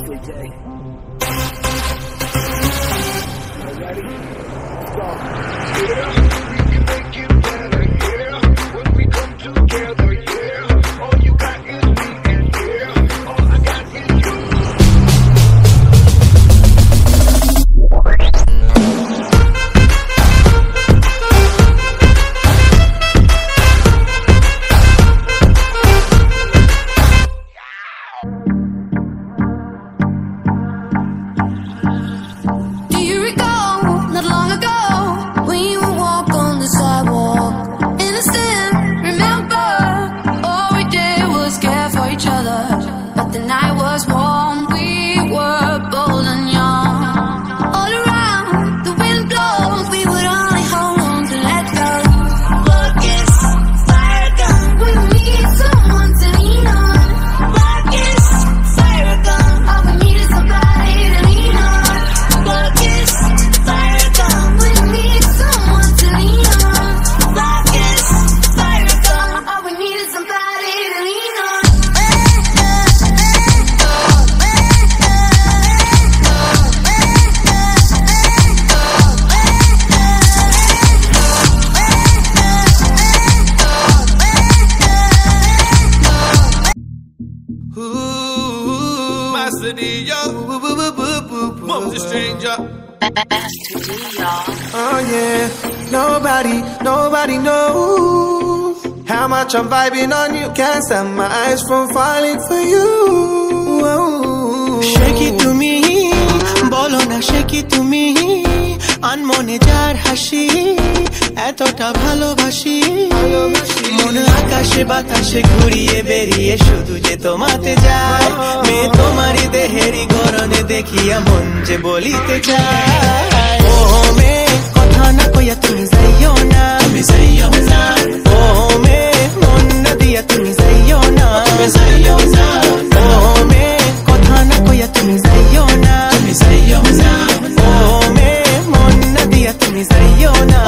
Sweet day. Ready? Go. Get it up. We can make it better, yeah. When we come together, yeah. All you got is me and yeah. All I got is you. Oh yeah, nobody knows how much I'm vibing on you. Can't stop my eyes from falling for you. Whoa. Shake it to me, bolo na shake it to me. Anmone jar hashi, etota bhalobasi. Mon akashe batashe ঘুরিয়ে বেরিয়ে শুধু যে তোমাতে যায় মে তোমারি দেহেরি গরনে দেখিয়া মন যে বলিতে চায় ও মে কথা না কইয়া তুমি যাইও না ও মে মন না দিয়া তুমি যাইও না ও মে কথা না কইয়া তুমি যাইও না ও মে মন না দিয়া তুমি যাইও না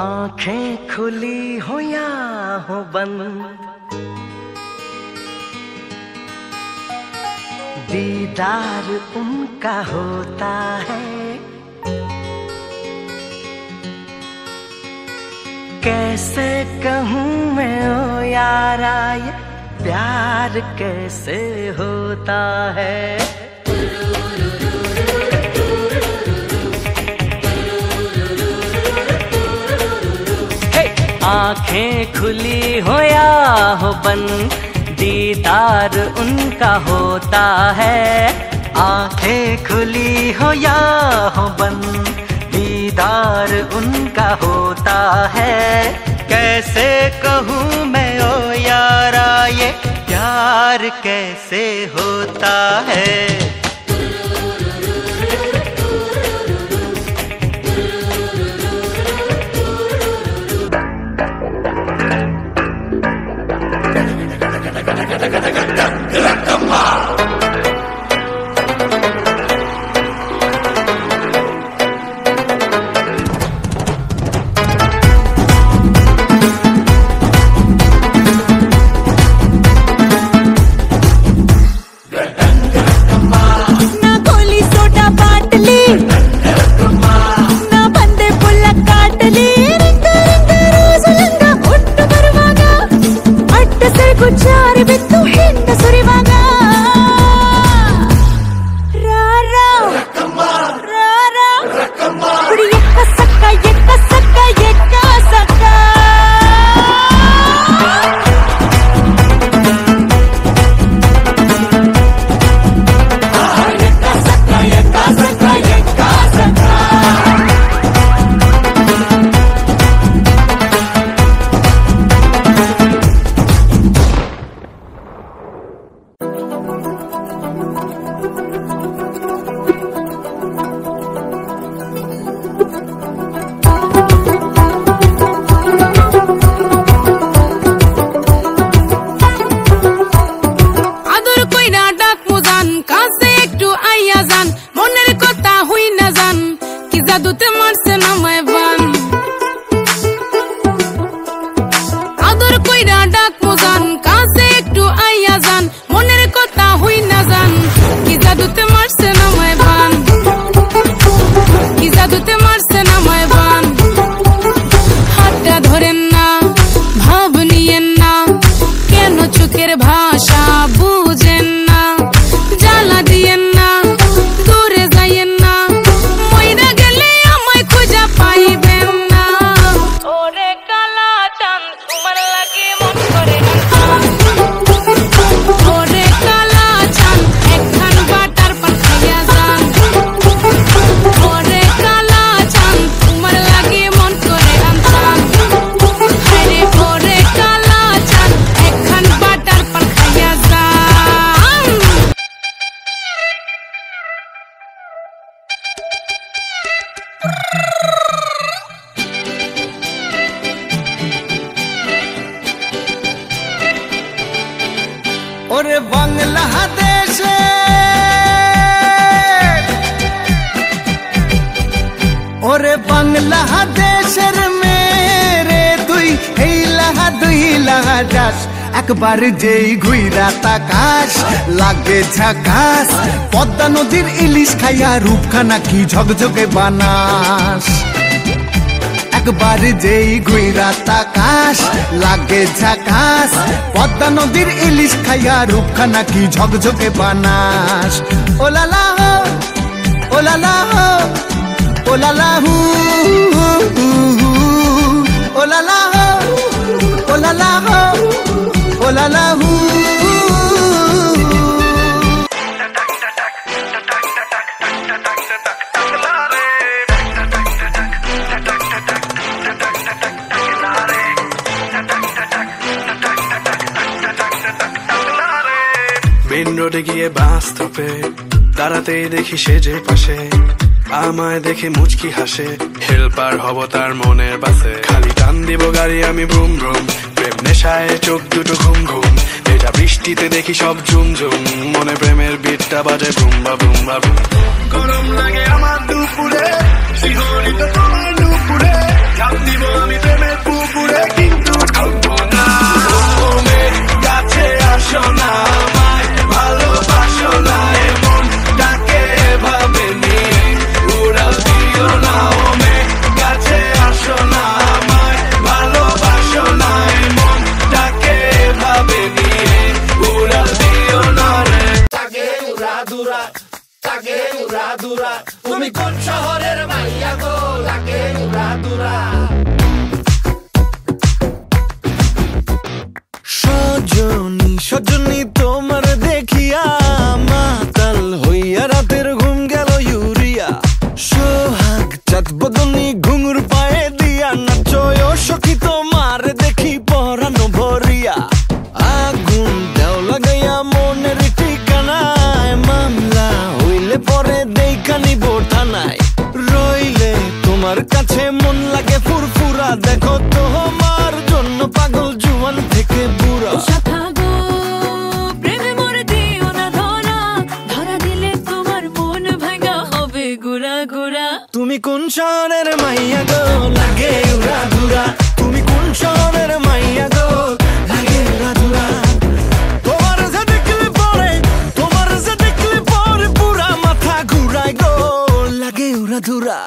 आँखें खुली हो या हो बंद, दीदार उनका होता है। कैसे कहूँ मैं ओ यारा ये प्यार कैसे होता है। आँखें खुली हो या हो बंद, दीदार उनका होता है। आँखें खुली हो या हो बंद, दीदार उनका होता होता है। कैसे कहूँ मैं ओ यारा ये प्यार कैसे होता है। ওরে বাংলাদেশে ওরে বাংলাদেশের মেরে তুই এই লাহা দুই লাহা যাস একবার যেই ঘুইরা তাকাস লাগে ঝাকাস পদ্মা নদীর ইলিশ খাইয়া রূপখানা কি ঝকঝকে বানাস একবার যেই ঘুইরা তাকাস লাগে ঝাকাস পদ্মা নদীর ইলিশ খাইয়া রূপখানা কি ঝকঝকে বানাস ওলালা হো ওলালা হো ওলালা হু ওলালা হো ওলালা হো ওলালা হু মেন রোডে গিয়ে বাস স্টপে দাঁড়াতেই দেখি সেজে পাশে আমায় দেখে মুচকি হাসে হেল্পার হব তার মনের বাসে খালি টান দিব গাড়ি আমি ব্রুম ব্রুম প্রেম নেশায় চোখ দুটো ঘুম ঘুম ভেজা বৃষ্টিতে দেখি সব ঝুম ঝুম মনে প্রেমের বিটটা বাজে ভুম্বা ভুম্বা ভুম গরম লাগে আমার দুপুরে শিহরিত তোমার দুপুরে ঝাঁপ দিব আমি প্রেমের পুকুরে কিন্তু ঢুকবো না কাছে আসো না ভালোবাসো না এমন ডাকে ভাবে নিয়ে উড়াল দিও না ওমে কাছে আসো না আমায় ভালোবাসো না এমন ডাকে ভাবে নিয়ে উড়াল দিও না রে তাকে উড়া দুরা তুমি কোন শহরের কোন শহরের মাইয়া গো লাগে উড়া ধুরা তুমি কোন শহরের মাইয়া গো লাগে উড়া ধুরা তোমার যে দেখলে পরে পুরা মাথা ঘুরায় গো লাগে উড়া ধুরা